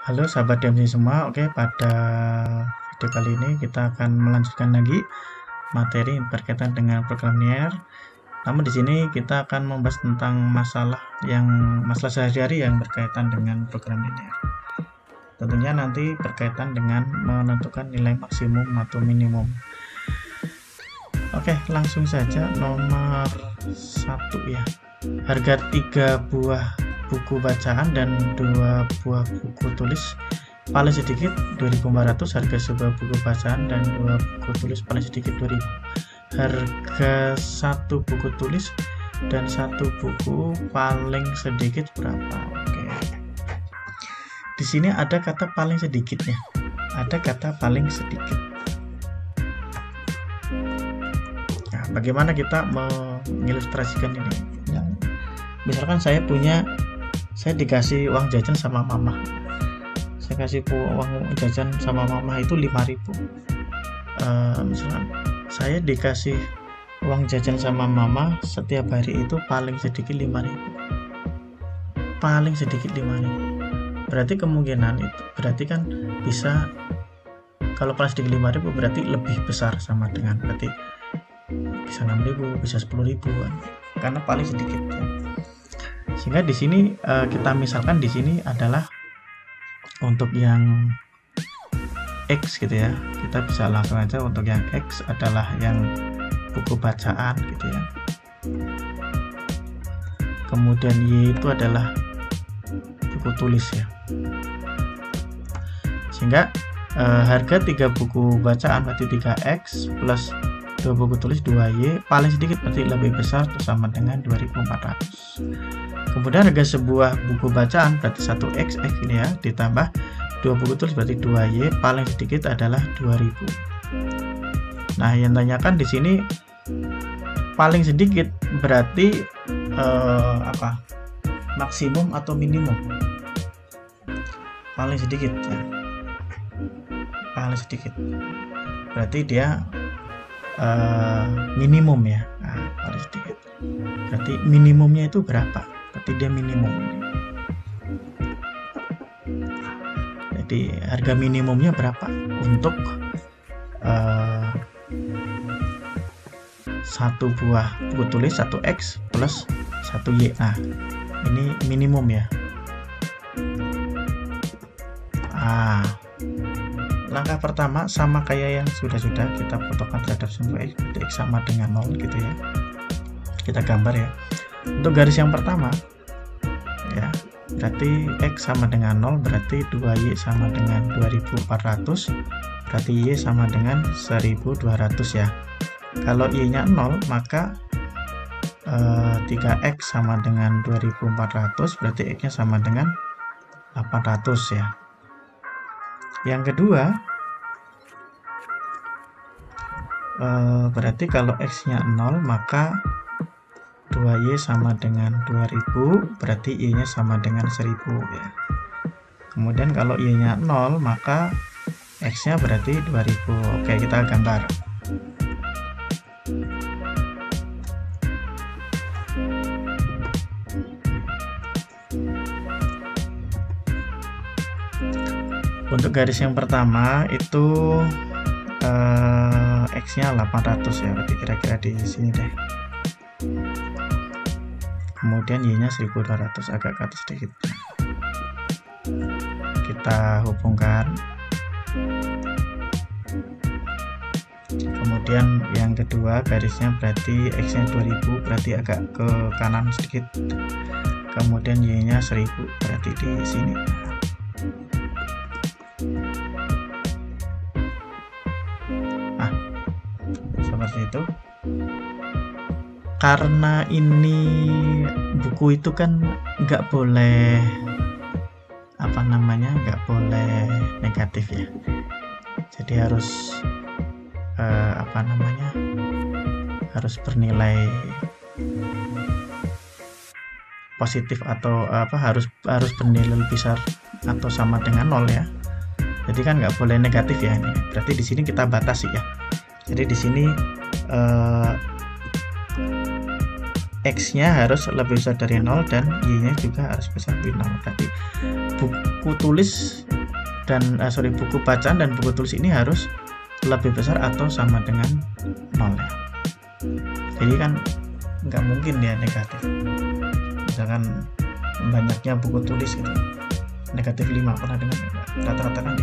Halo sahabat DMC semua, oke, pada video kali ini kita akan melanjutkan lagi materi berkaitan dengan program linear. Namun di sini kita akan membahas tentang masalah sehari-hari yang berkaitan dengan program linear. Tentunya nanti berkaitan dengan menentukan nilai maksimum atau minimum. Oke, langsung saja nomor 1 ya. Harga 3 buah buku bacaan dan 2 buah buku tulis paling sedikit 2.400. Harga sebuah buku bacaan dan 2 buku tulis paling sedikit 2.000. Harga 1 buku tulis dan 1 buku paling sedikit berapa? Oke. Di sini ada kata paling sedikitnya. Ada kata paling sedikit. Nah, bagaimana kita mengilustrasikan ini? Misalkan saya dikasih uang jajan sama mama. Saya kasih uang jajan sama mama itu 5.000. Misalkan saya dikasih uang jajan sama mama setiap hari itu paling sedikit 5.000. Paling sedikit 5.000. Berarti kemungkinan itu berarti kan bisa, kalau paling sedikit 5.000 berarti lebih besar sama dengan, berarti bisa 6.000, bisa 10.000 kan? Karena paling sedikit ya. Sehingga di sini kita misalkan di sini adalah untuk yang X gitu ya. Kita bisa langsung aja untuk yang X adalah yang buku bacaan gitu ya. Kemudian Y itu adalah buku tulis ya. Sehingga harga 3 buku bacaan berarti 3X plus 2 buku tulis 2Y paling sedikit berarti lebih besar sama dengan 2.400. Kemudian harga sebuah buku bacaan berarti 1X ini ya, ditambah 2 buku tulis berarti 2Y paling sedikit adalah 2.000. Nah, yang tanyakan di sini paling sedikit berarti apa? Maksimum atau minimum? Paling sedikit ya. Paling sedikit. Berarti dia minimum ya. Nah, paling sedikit. Berarti minimumnya itu berapa? Berarti dia minimum ini. Jadi harga minimumnya berapa untuk 1 buah buku tulis 1X plus 1Y. Nah, ini minimum ya. Langkah pertama sama kayak yang sudah kita fotokan terhadap sumbu X, berarti X sama dengan 0 gitu ya. Kita gambar ya. Untuk garis yang pertama ya, berarti X sama dengan 0, berarti 2Y sama dengan 2.400, berarti Y sama dengan 1.200 ya. Kalau Y nya 0, maka 3X sama dengan 2.400, berarti X nya sama dengan 800 ya. Yang kedua, berarti kalau X nya 0, maka 2Y sama dengan 2.000, berarti Y nya sama dengan 1.000 ya. Kemudian kalau Y nya 0, maka X nya berarti 2.000. Oke, kita gambar. Untuk garis yang pertama itu X nya 800 ya, berarti kira-kira di sini deh. Kemudian Y nya 1.200, agak ke atas sedikit. Kita hubungkan. Kemudian yang kedua garisnya berarti X nya 2.000, berarti agak ke kanan sedikit. Kemudian Y nya 1.000, berarti di sini. Nah, seperti itu. Karena ini buku itu kan nggak boleh nggak boleh negatif ya. Jadi harus harus bernilai positif atau harus bernilai besar atau sama dengan 0 ya. Jadi kan nggak boleh negatif ya ini. Berarti di sini kita batasi ya. Jadi di sini X-nya harus lebih besar dari 0 dan Y-nya juga harus besar dari 0. Berarti buku tulis buku bacaan dan buku tulis ini harus lebih besar atau sama dengan 0 ya. Jadi kan nggak mungkin dia negatif. Misalkan banyaknya buku tulis gitu, negatif 5 pernah dengar? Rata-rata kan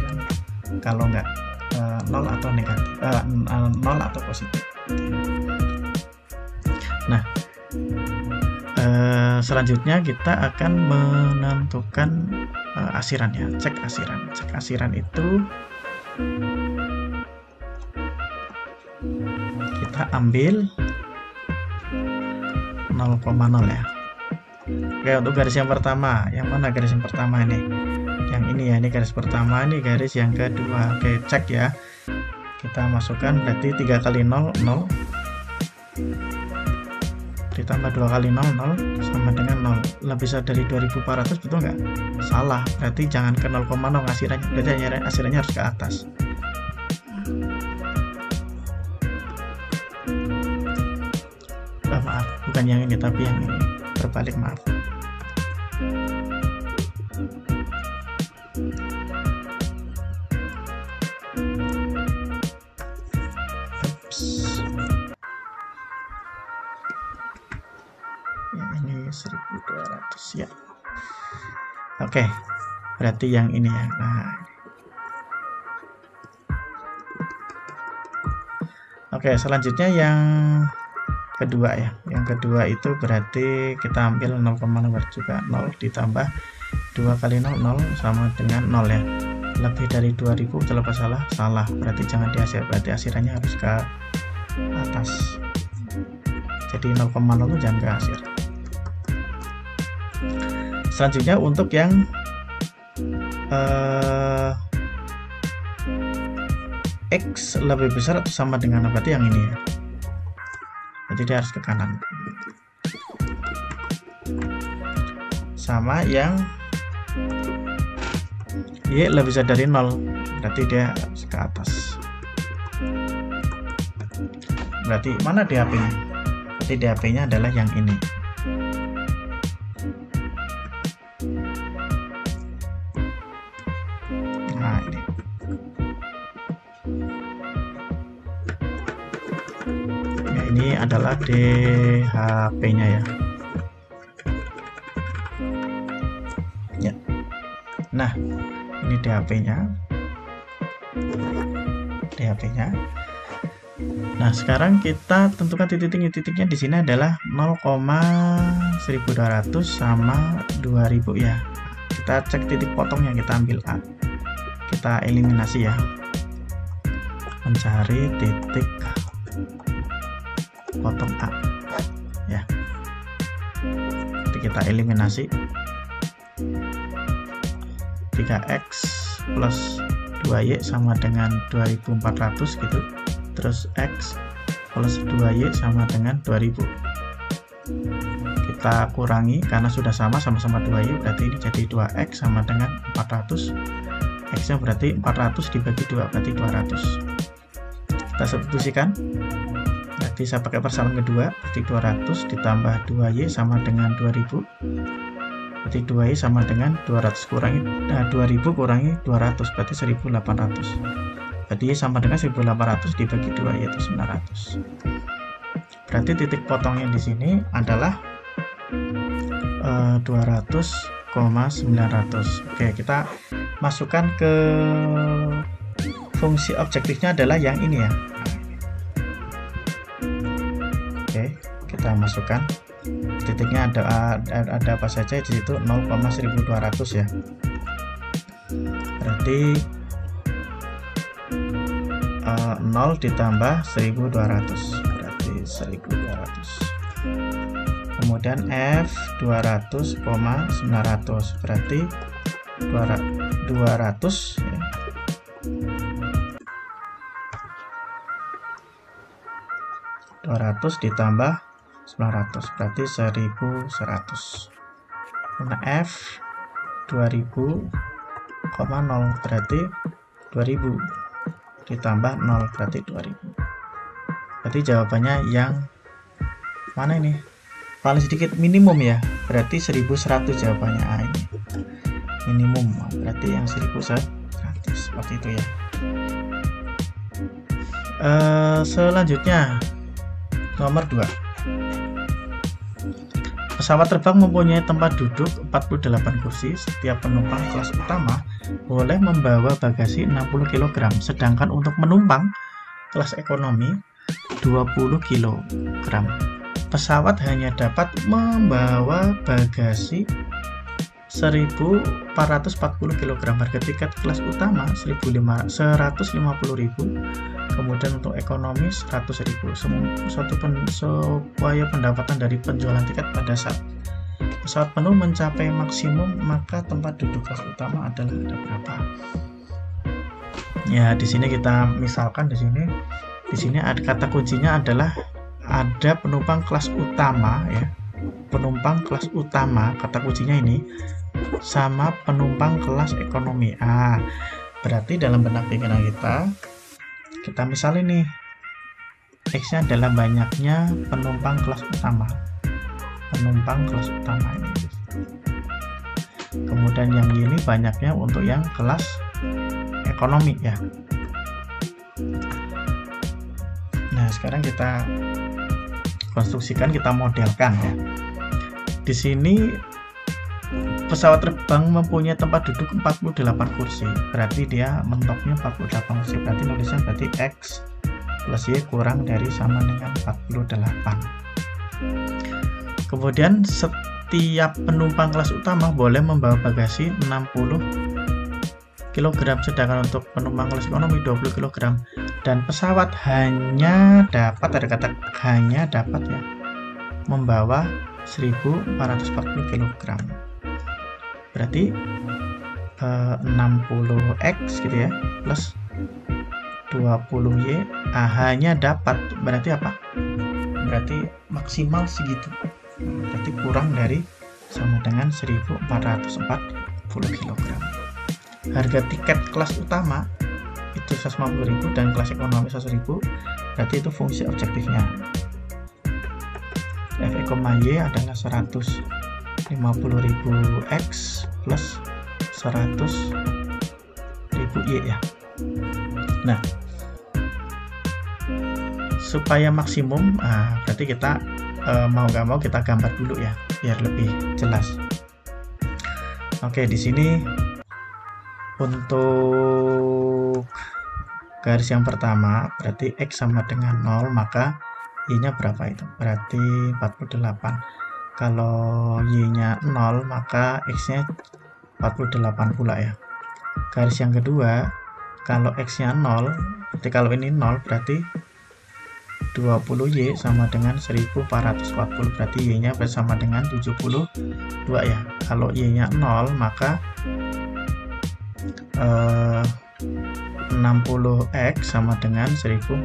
kalau nggak 0 atau negatif, 0 atau positif. Nah, selanjutnya kita akan menentukan asiran ya, cek asiran itu kita ambil 0,0 ya. Oke, untuk garis yang pertama, yang mana garis yang pertama ini? Yang ini ya, ini garis pertama, ini garis yang kedua. Oke, cek ya. Kita masukkan berarti 3 kali 0, 0. Ditambah 2 kali 0, 0 sama dengan 0. Lebih besar dari 2400, betul nggak? Salah, berarti jangan ke 0,0 asirannya, berarti asirannya harus ke atas. Maaf, bukan yang ini, tapi yang ini terbalik, maaf. Ini 1200 ya. Oke, berarti yang ini ya. Nah, oke, selanjutnya yang kedua ya. Yang kedua itu berarti kita ambil 0,0 juga 0 ditambah 2 kali 0, 0 sama dengan 0 ya. Lebih dari 2000, terlepas salah, berarti jangan diasir, berarti asirannya harus ke atas. Jadi 0,0 itu jangan ke asir. Selanjutnya untuk yang X lebih besar atau sama dengan, berarti yang ini ya. Jadi dia harus ke kanan. Sama yang Y lebih besar dari 0, berarti dia harus ke atas. Berarti mana DAP-nya? Berarti DAP-nya adalah yang ini. Nah, ini. Ya, ini adalah DHP-nya ya. Ya. Nah, ini DHP-nya. Nah, sekarang kita tentukan titik-titiknya di sini adalah 0,1200 sama 2000 ya. Kita cek titik potongnya, kita ambil A. Kita eliminasi ya. Mencari titik potong A. Ya. Jadi kita eliminasi 3x plus 2y sama dengan 2400 gitu. Terus x plus 2y sama dengan 2000. Kita kurangi karena sudah sama-sama 2y, berarti ini jadi 2x sama dengan 400. X nya berarti 400 dibagi 2, berarti 200. Kita substitusikan, berarti saya pakai persamaan kedua, berarti 200 ditambah 2y sama dengan 2000, berarti 2y sama dengan 200 kurangi 2000 kurangi 200, berarti 1800. Jadi sama dengan 1800 dibagi 2 yaitu 900. Berarti titik potongnya di sini adalah 200,900. Oke, kita masukkan ke fungsi objektifnya adalah yang ini ya. Oke, kita masukkan titiknya ada apa saja di situ, 0,1200 ya. Berarti 0 ditambah 1200 berarti 1200. Kemudian F 200,900 berarti 200 ya. 200 ditambah 900 berarti 1100. Karena F 2000,0 berarti 2000 ditambah 0 berarti 2000. Berarti jawabannya yang mana ini? Paling sedikit minimum ya, berarti 1100 jawabannya. Ini minimum, berarti yang 1100. seperti itu ya. Selanjutnya nomor 2, pesawat terbang mempunyai tempat duduk 48 kursi. Setiap penumpang kelas utama boleh membawa bagasi 60 kg, sedangkan untuk penumpang kelas ekonomi 20 kg. Pesawat hanya dapat membawa bagasi 1.440 kg. Harga tiket kelas utama 150.000, kemudian untuk ekonomi 100.000. Supaya pendapatan dari penjualan tiket pada saat pesawat penuh mencapai maksimum, maka tempat duduk kelas utama adalah ada berapa? Ya, di sini kita misalkan di sini ada kata kuncinya adalah ada penumpang kelas utama ya. Penumpang kelas utama, kata kuncinya ini, sama penumpang kelas ekonomi. Berarti dalam benak pikiran kita misalin nih, X nya adalah banyaknya penumpang kelas utama. Penumpang kelas utama ini. Kemudian yang ini banyaknya untuk yang kelas ekonomi ya. Nah, sekarang kita konstruksikan, kita modelkan ya. Di sini pesawat terbang mempunyai tempat duduk 48 kursi. Berarti dia mentoknya 48 kursi. Berarti nulisnya berarti X plus Y kurang dari sama dengan 48. Kemudian setiap penumpang kelas utama boleh membawa bagasi 60 kg, sedangkan untuk penumpang kelas ekonomi 20 kg. Dan pesawat hanya dapat, ada kata hanya dapat ya, membawa 1.440 kg. Berarti 60x gitu ya plus 20y, hanya dapat berarti apa? Berarti maksimal segitu. Berarti kurang dari sama dengan 1.440 kg. Harga tiket kelas utama itu 150.000 dan kelas ekonomi 100.000. Berarti itu fungsi objektifnya. F, Y adalah 150.000x plus 100.000y ya. Nah, supaya maksimum, berarti kita mau nggak mau kita gambar dulu ya, biar lebih jelas. Oke, di sini untuk garis yang pertama berarti X sama dengan 0, maka Y-nya berapa itu? Berarti 48. Kalau Y-nya 0, maka X-nya 48 pula ya. Garis yang kedua, kalau X-nya 0, berarti kalau ini 0 berarti 20Y sama dengan 1.440, berarti Y-nya bersama dengan 72 ya. Kalau Y-nya 0, maka 60x sama dengan 1.440.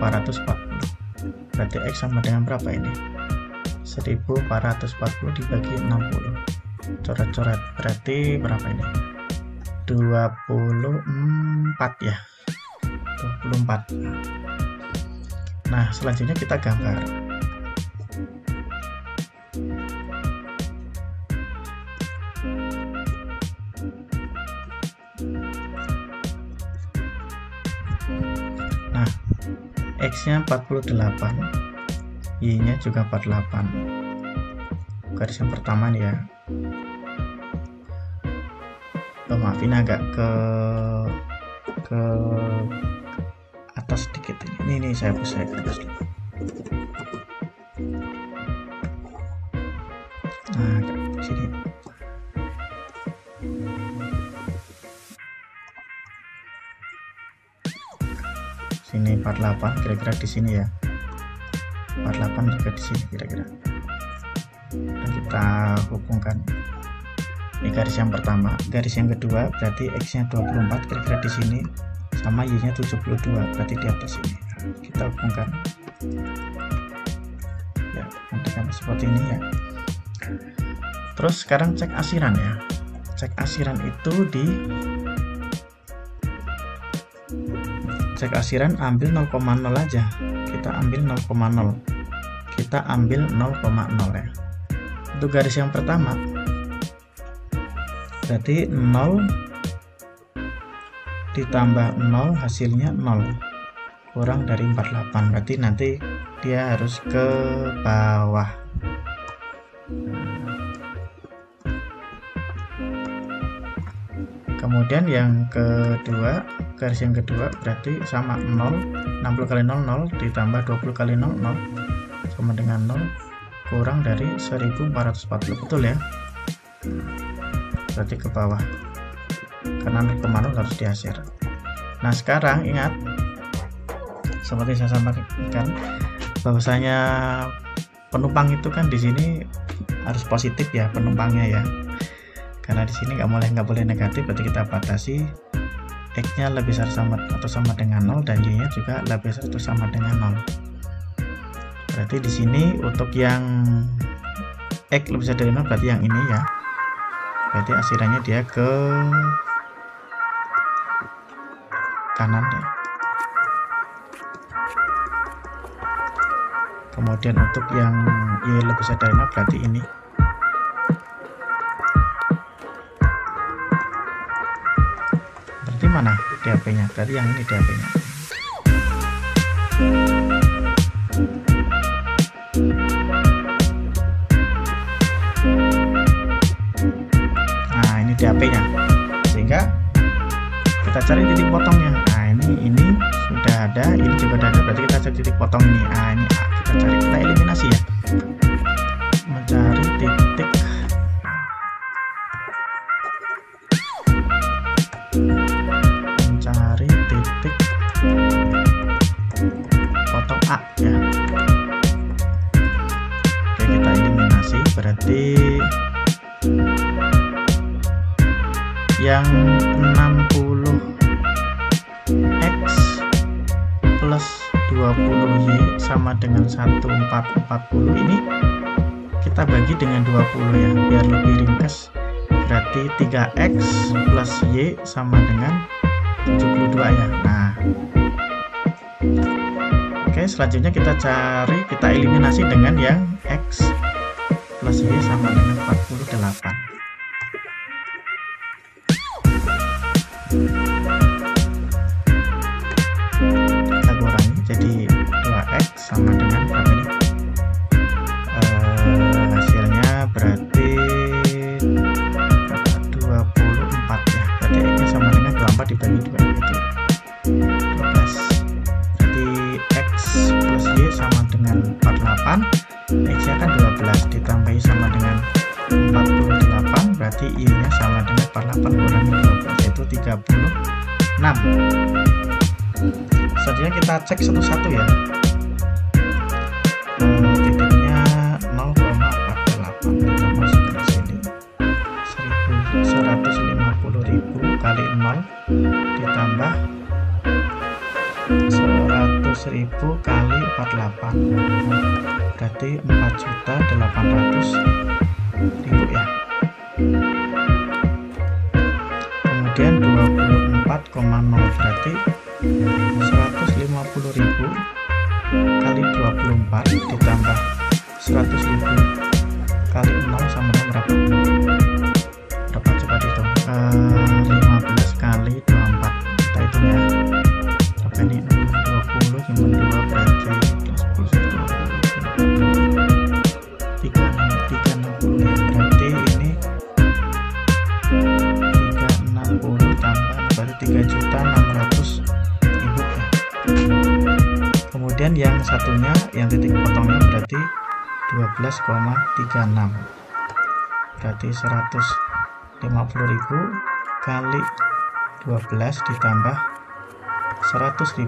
Berarti X sama dengan berapa ini? 1.440 dibagi 60. Coret-coret, berarti berapa ini? 24 ya. 24. Nah, selanjutnya kita gambar. Nah, X-nya 48, Y-nya juga 48. Garis yang pertama nih ya. Maaf, ini agak ke atas sedikit ini. Ini saya hapus dulu. Nah, ke sini. Sini 48, kira-kira di sini ya. 48 juga di sini kira-kira. Dan kita hubungkan. Ini garis yang pertama. Garis yang kedua berarti X-nya 24, kira-kira di sini, sama Y-nya 72, berarti di atas ini. Kita hubungkan. Ya, nanti kan seperti ini ya. Terus sekarang cek asiran ya. Cek asiran itu cek asiran ambil 0,0 aja. Kita ambil 0,0. Kita ambil 0,0 ya. Untuk garis yang pertama berarti 0 ditambah 0 hasilnya 0, kurang dari 48, berarti nanti dia harus ke bawah. Kemudian yang kedua, garis yang kedua berarti sama 0, 60 kali 0 0 ditambah 20 kali 0 0 sama dengan 0, kurang dari 1440, betul ya, berarti ke bawah karena 0,0 harus dihasil. Nah sekarang ingat, seperti saya sampaikan bahwasanya penumpang itu kan di sini harus positif ya penumpangnya ya, karena di sini nggak boleh negatif, berarti kita batasi X-nya lebih besar sama atau sama dengan 0 dan Y-nya juga lebih besar atau sama dengan 0. Berarti di sini untuk yang X lebih besar dari 0 berarti yang ini ya, berarti akhirannya dia ke kanan ya. Kemudian untuk yang Y lebih besar dari 0 berarti ini. Berarti mana DAP-nya? Berarti yang ini DAP-nya. Nah, ini DAP-nya. Sehingga kita cari titik potongnya. Nah, ini sudah ada, ini juga sudah ada, berarti kita cari titik potong ini. Nah, ini kita eliminasi ya. Mencari titik potong A ya. Oke, kita eliminasi, berarti yang 60X plus 20Y sama dengan 1440 ini kita bagi dengan 20 ya, biar lebih ringkas. Berarti 3X plus Y sama dengan 72 ya. Nah, oke, selanjutnya kita eliminasi dengan yang X plus Y sama dengan 48. Kita kurangi jadi 2X sama dengan berapa ini? Hasilnya berarti 24 ya. Berarti X nya sama dengan 24 dibagi 2 itu 12. Berarti X plus Y sama dengan 48, X nya kan 12 ditambahi sama dengan 48, berarti Y nya sama dengan 48 kurangi 12 yaitu 36. Selanjutnya kita cek satu-satu ya. Titiknya 0,48, kita masuk ke sini. 150.000 kali 0 ditambah 100.000 kali 48, berarti 4.800.000 ya. Kemudian 24,0 berarti 150.000 kali 24 ditambah 100.000 kali 0 sama dengan berapa? Berapa, coba dihitung. 15 kali 24, kita hitung ya. Berapa ini? 20 cuma 2 berarti 360 ya. Berarti ini 360 tambah berarti 3.600.000 ya. Kemudian yang satunya, yang titik potongnya berarti 12,36, berarti 150.000 kali 12 ditambah 100.000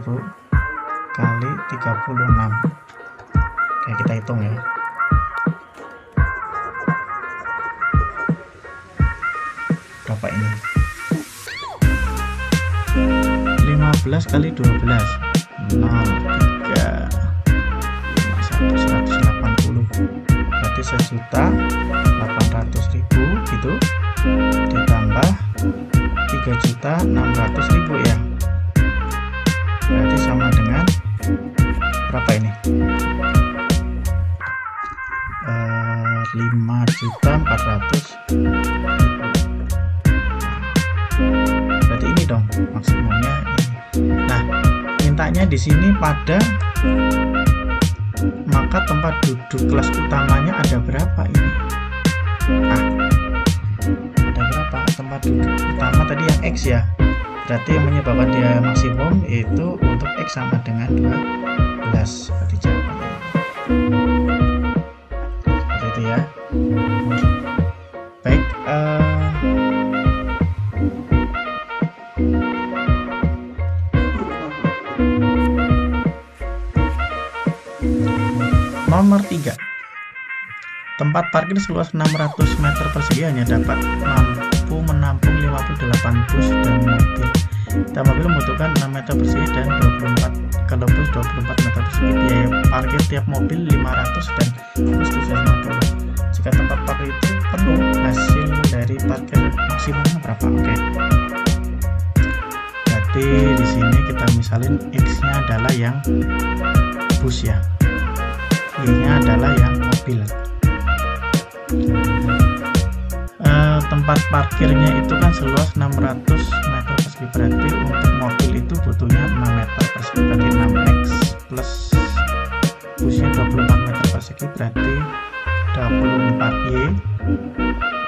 kali 36. Oke, kita hitung ya. Berapa ini? 15 kali 12 0, 3, 180, berarti 1.800.000 gitu ditambah 3.600.000 ya, berarti sama dengan berapa ini? 5.400.000. Berarti ini dong, maksimumnya ini. Nah, mintanya di sini pada maka tempat duduk kelas utamanya ada berapa ini? Ada berapa tempat duduk utama tadi yang X ya? Berarti yang menyebabkan dia maksimum itu untuk X sama dengan 12. Berarti jawabannya seperti itu ya. Baik, nomor 3. Tempat parkir seluas 600 meter persegi hanya dapat mampu menampung 58 bus dan mobil. Tiap mobil membutuhkan 6 meter persegi dan 24, kalau bus 24 meter persegi. Biaya parkir tiap mobil 500 dan bus 750. Jika tempat parkir itu penuh, hasil dari parkir maksimumnya berapa? Oke. Berarti di sini kita misalin X-nya adalah yang bus ya. Y-nya adalah yang mobil. Tempat parkirnya itu kan seluas 600 meter persegi, berarti untuk mobil itu butuhnya 6 meter persegi, berarti 6x plus busnya 24 meter persegi, berarti 24y.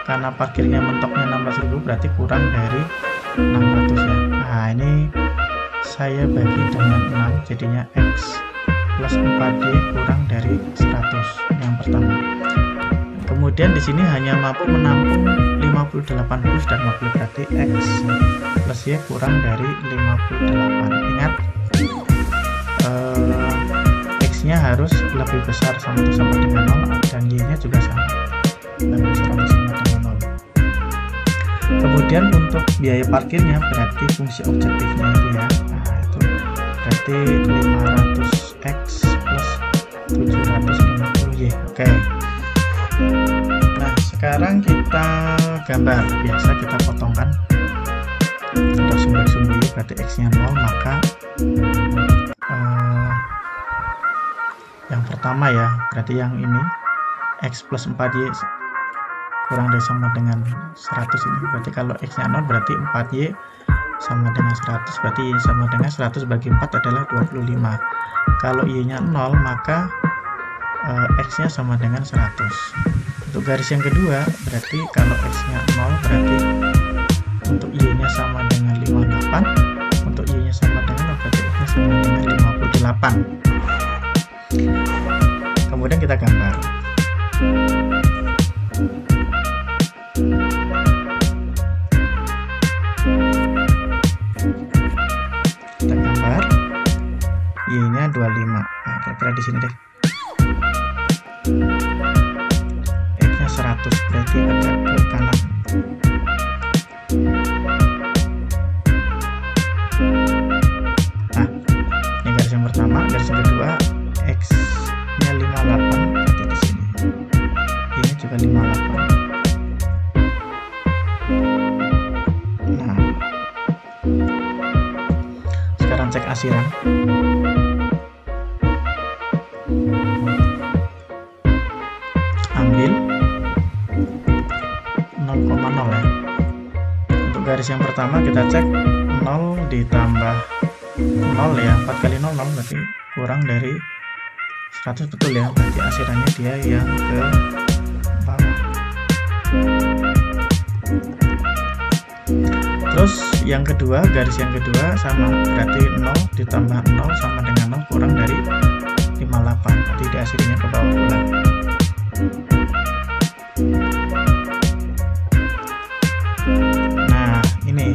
Karena parkirnya mentoknya 16.000, berarti kurang dari 600 ya. Nah, ini saya bagi dengan 6, jadinya x plus 4y kurang dari 100 yang pertama. Kemudian di sini hanya mampu menampung 58 bus dan mobil, berarti x plus y kurang dari 58. Ingat, x-nya harus lebih besar sama dengan 0 dan y-nya juga sama, lebih besar sama dengan 0. Kemudian untuk biaya parkirnya berarti fungsi objektifnya itu ya. Nah, itu berarti 500x plus 750y. Oke. Nah, sekarang kita gambar. Biasa kita potongkan untuk sumber-sumber y, berarti x-nya 0, maka yang pertama ya, berarti yang ini x plus 4y kurang dari sama dengan 100 ini. Berarti kalau x-nya 0 berarti 4y sama dengan 100, berarti y sama dengan 100 bagi 4 adalah 25. Kalau y-nya 0 maka x-nya sama dengan 100. Untuk garis yang kedua berarti kalau x-nya 0 berarti untuk y-nya sama dengan 58, untuk y-nya sama dengan 0 berarti x-nya sama dengan 58. Kemudian kita gambar. Kita gambar y-nya 25. Nah, kira-kira di sini deh. X-nya 100 berarti agak ke kanan. Nah, ini garis yang pertama. Garis yang kedua X-nya 58 berarti di sini. Ini juga 58. Nah, sekarang cek asiran. Ambil 0,0 ya. Untuk garis yang pertama kita cek 0 ditambah 0 ya, 4 kali 0 0 berarti kurang dari 100, betul ya, berarti asirannya dia yang ke bawah. Terus yang kedua, garis yang kedua sama, berarti 0 ditambah 0 sama dengan 0 kurang dari 58, berarti dia asirannya ke bawah pula. Nah, ini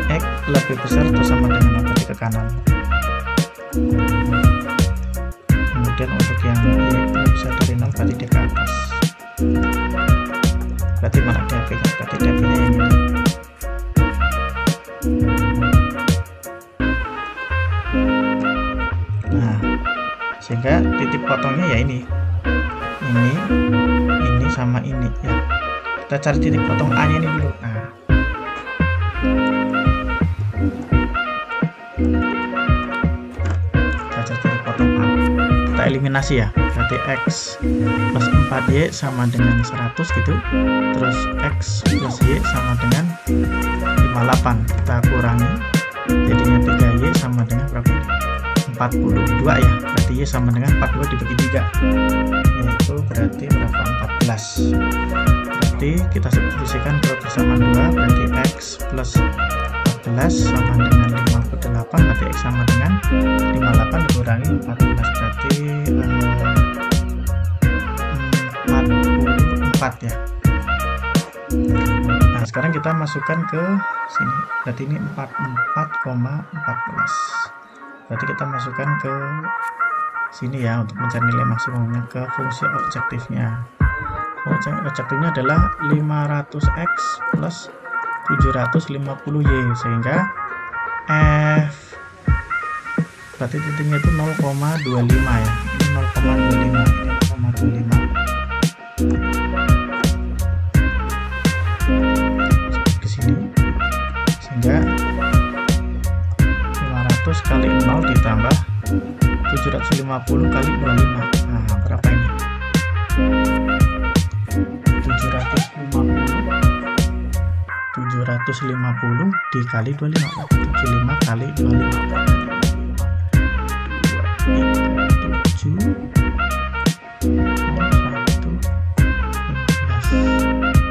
X lebih besar atau sama dengan 0 berarti ke kanan. Kemudian untuk yang Y lebih besar dari 0 berarti dia ke atas. Berarti mana DAP-nya? Berarti DAP-nya yang ini. Nah, sehingga titik potongnya ya ini sama ini ya. Kita cari titik potong A nya ini dulu. Nah, kita cari titik potong A, kita eliminasi ya, berarti X plus 4Y sama dengan 100 gitu, terus X plus Y sama dengan 58, kita kurangi jadinya 3Y sama dengan berapa? 42 ya, berarti Y sama dengan 42 dibagi 3, yaitu berarti berapa? 14. Berarti kita substitusikan ke persamaan 2, berarti X plus 14 sama dengan 58, berarti X sama dengan 58 dikurangi 14, berarti 44 ya. Nah sekarang kita masukkan ke sini, berarti ini 44,14, berarti kita masukkan ke sini ya untuk mencari nilai maksimumnya ke fungsi objektifnya. Fungsi objektifnya adalah 500x plus 750y, sehingga F berarti titiknya itu 0,25 ya, 0,25 ke sini, sehingga 500 kali 0 ditambah 750 kali 25. Nah berapa ini? 750 dikali 25, 75 kali 25, 7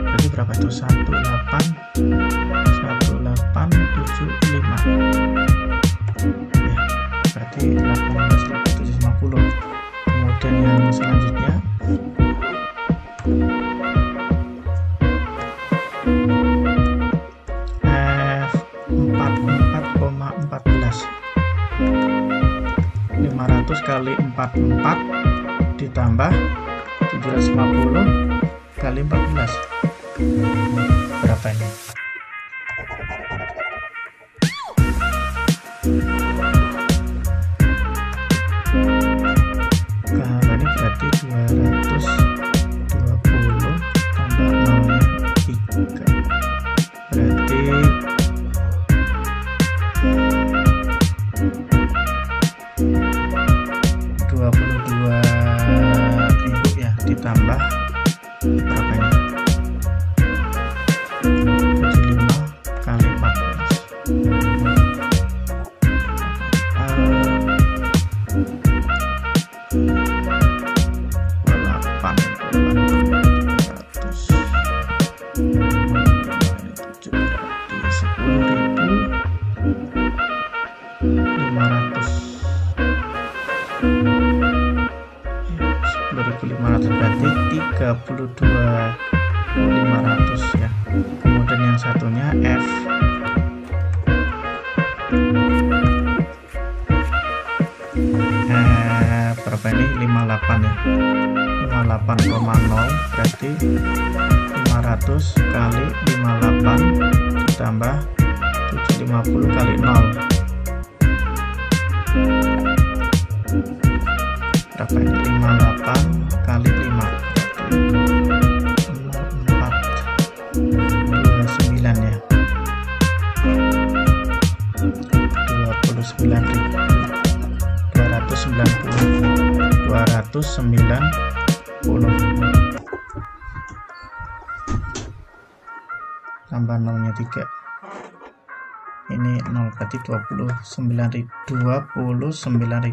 berarti berapa itu? 1875 ya, berarti 18.750. Kemudian yang selanjutnya F 44,14, 500 kali 44 ditambah 750 kali 14, berapa ini? Kalau ini berarti 220 tambah 0 3, berarti 22.000 ya, ditambah berapa ini? 75 kali 10.500, berarti 32.500 ya. Kemudian yang satunya F berapa ini? 58 ya, 58,0, berarti 500 kali 58 ditambah 750 kali 0, berapa ini? 58 kali 5, 429 ya, 290 tambah 0 nya 3, ini 0 berarti 29.000.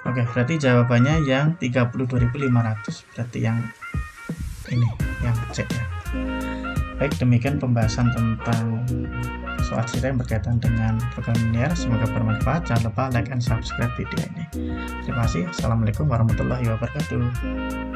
Oke, berarti jawabannya yang 32.500, berarti yang ini, yang C ya. Baik, demikian pembahasan tentang soal cerita yang berkaitan dengan program linear. Semoga bermanfaat. Jangan lupa like and subscribe video ini. Terima kasih. Assalamualaikum warahmatullahi wabarakatuh.